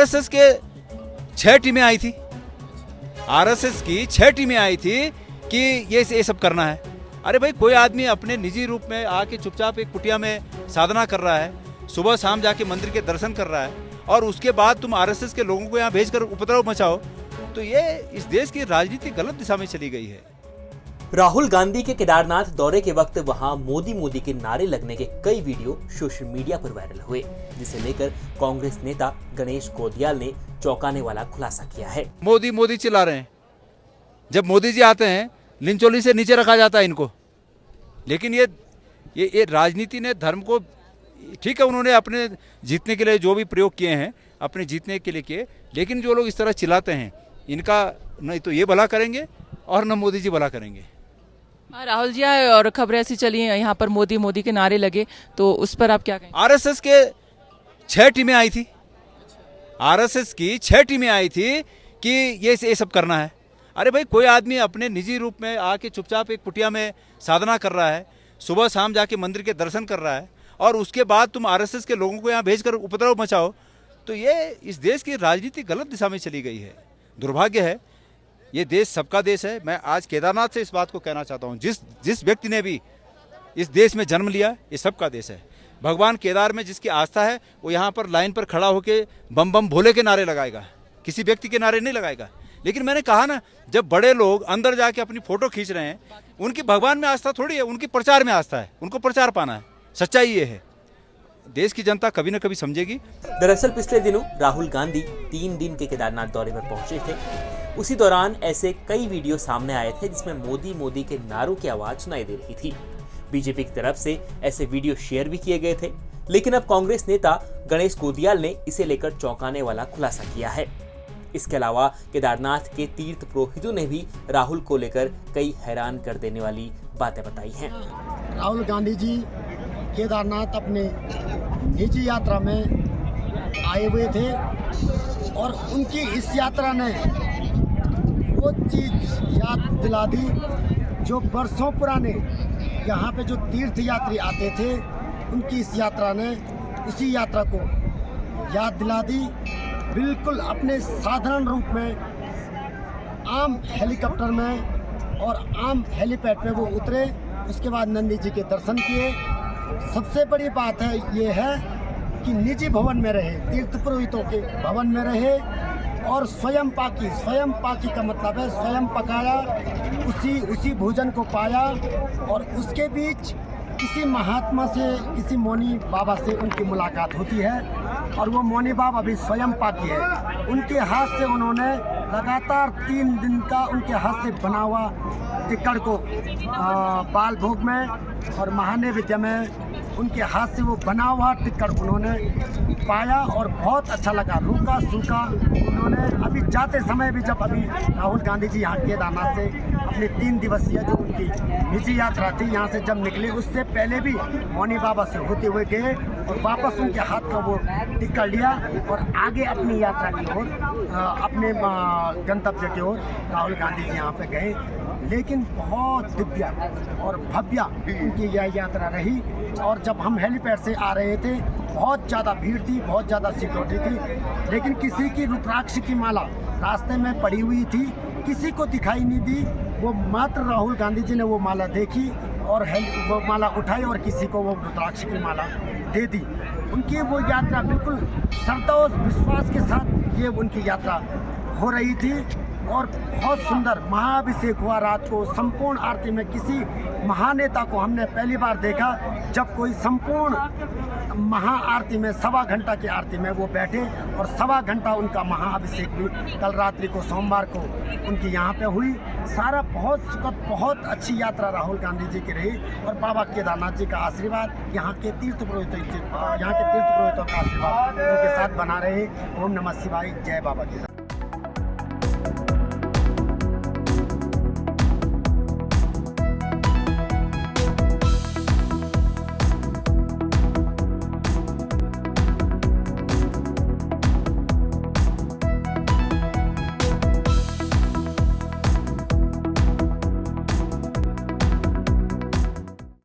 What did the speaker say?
RSS के 6 टीमें आई थी, आरएसएस की 6 टीमें आई थी कि ये सब करना है। अरे भाई, कोई आदमी अपने निजी रूप में आके चुपचाप एक कुटिया में साधना कर रहा है, सुबह शाम जाके मंदिर के दर्शन कर रहा है, और उसके बाद तुम आरएसएस के लोगों को यहाँ भेजकर उपद्रव मचाओ, तो ये इस देश की राजनीति गलत दिशा में चली गई है। राहुल गांधी के केदारनाथ दौरे के वक्त वहां मोदी मोदी के नारे लगने के कई वीडियो सोशल मीडिया पर वायरल हुए, जिसे लेकर कांग्रेस नेता गणेश गोदियाल ने चौंकाने वाला खुलासा किया है। मोदी मोदी चिल्ला रहे हैं, जब मोदी जी आते हैं लिंचोली से नीचे रखा जाता है इनको। लेकिन ये राजनीति ने धर्म को, ठीक है, उन्होंने अपने जीतने के लिए जो भी प्रयोग किए हैं अपने जीतने के लिए किए, लेकिन जो लोग इस तरह चिल्लाते हैं इनका नहीं तो ये भला करेंगे और न मोदी जी भला करेंगे। राहुल जी आए और खबरें ऐसी चली हैं यहाँ पर मोदी मोदी के नारे लगे, तो उस पर आप क्या कहें? आरएसएस के 6 टीमें आई थी, आरएसएस की 6 टीमें आई थी कि ये सब करना है। अरे भाई, कोई आदमी अपने निजी रूप में आके चुपचाप एक कुटिया में साधना कर रहा है, सुबह शाम जाके मंदिर के दर्शन कर रहा है, और उसके बाद तुम आरएसएस के लोगों को यहाँ भेजकर उपद्रव मचाओ, तो ये इस देश की राजनीति गलत दिशा में चली गई है। दुर्भाग्य है। ये देश सबका देश है। मैं आज केदारनाथ से इस बात को कहना चाहता हूँ, जिस व्यक्ति ने भी इस देश में जन्म लिया, ये सबका देश है। भगवान केदार में जिसकी आस्था है वो यहाँ पर लाइन पर खड़ा होकर बम बम भोले के नारे लगाएगा, किसी व्यक्ति के नारे नहीं लगाएगा। लेकिन मैंने कहा ना, जब बड़े लोग अंदर जाके अपनी फोटो खींच रहे हैं, उनकी भगवान में आस्था थोड़ी है, उनकी प्रचार में आस्था है, उनको प्रचार पाना है। सच्चाई ये है, देश की जनता कभी न कभी समझेगी। दरअसल पिछले दिनों राहुल गांधी 3 दिन के केदारनाथ दौरे पर पहुंचे थे। उसी दौरान ऐसे कई वीडियो सामने आए थे जिसमें मोदी मोदी के नारों की आवाज सुनाई दे रही थी। बीजेपी की तरफ से ऐसे वीडियो शेयर भी किए गए थे, लेकिन अब कांग्रेस नेता गणेश गोदियाल ने इसे लेकर चौंकाने वाला खुलासा किया है। इसके अलावा केदारनाथ के तीर्थ पुरोहितों ने भी राहुल को लेकर कई हैरान कर देने वाली बातें बताई हैं। राहुल गांधी जी केदारनाथ अपने निजी यात्रा में आए हुए थे, और उनकी इस यात्रा ने वो चीज़ याद दिला दी जो बरसों पुराने यहाँ पे जो तीर्थ यात्री आते थे, उनकी इस यात्रा ने उसी यात्रा को याद दिला दी। बिल्कुल अपने साधारण रूप में आम हेलीकॉप्टर में और आम हेलीपैड पे वो उतरे, उसके बाद नंदी जी के दर्शन किए। सबसे बड़ी बात है ये है कि निजी भवन में रहे, तीर्थ पुरोहितों के भवन में रहे, और स्वयं पाकी का मतलब है स्वयं पकाया, उसी भोजन को पाया, और उसके बीच किसी महात्मा से, किसी मौनी बाबा से उनकी मुलाकात होती है, और वो मौनी बाबा भी स्वयं पाकी है। उनके हाथ से उन्होंने लगातार 3 दिन का उनके हाथ से बना हुआ टिक्कड़ को बाल भोग में और महानैवेद्य में उनके हाथ से वो बना हुआ टिक्कड़ उन्होंने पाया, और बहुत अच्छा लगा। रूखा सूखा उन्होंने अभी जाते समय भी, जब अभी राहुल गांधी जी यहाँ केदारनाथ से अपनी 3 दिवसीय जो उनकी निजी यात्रा थी यहाँ से जब निकले, उससे पहले भी मौनी बाबा से होते हुए गए और वापस उनके हाथ का वो टिक्कड़ लिया और आगे अपनी यात्रा की ओर, अपने गंतव्य की ओर राहुल गांधी जी यहाँ पे गए। लेकिन बहुत दिव्य और भव्य उनकी यह यात्रा रही। और जब हम हेलीपैड से आ रहे थे, बहुत ज़्यादा भीड़ थी, बहुत ज़्यादा सिक्योरिटी थी, लेकिन किसी की रुद्राक्ष की माला रास्ते में पड़ी हुई थी, किसी को दिखाई नहीं दी। वो मात्र राहुल गांधी जी ने वो माला देखी और वो माला उठाई और किसी को वो रुद्राक्ष की माला दे दी। उनकी वो यात्रा बिल्कुल श्रद्धा और विश्वास के साथ ये उनकी यात्रा हो रही थी, और बहुत सुंदर महाअभिषेक हुआ रात को। संपूर्ण आरती में किसी महानेता को हमने पहली बार देखा जब कोई संपूर्ण महाआरती में 1.25 घंटा की आरती में वो बैठे, और 1.25 घंटा उनका महाअभिषेक भी कल रात्रि को सोमवार को उनकी यहाँ पे हुई। सारा बहुत सुखद, बहुत अच्छी यात्रा राहुल गांधी जी की रही, और बाबा केदारनाथ जी का आशीर्वाद, यहाँ के तीर्थ पुरोहितों का आशीर्वाद उनके साथ बना रहे। ओम नमः शिवाय, जय बाबा केदार।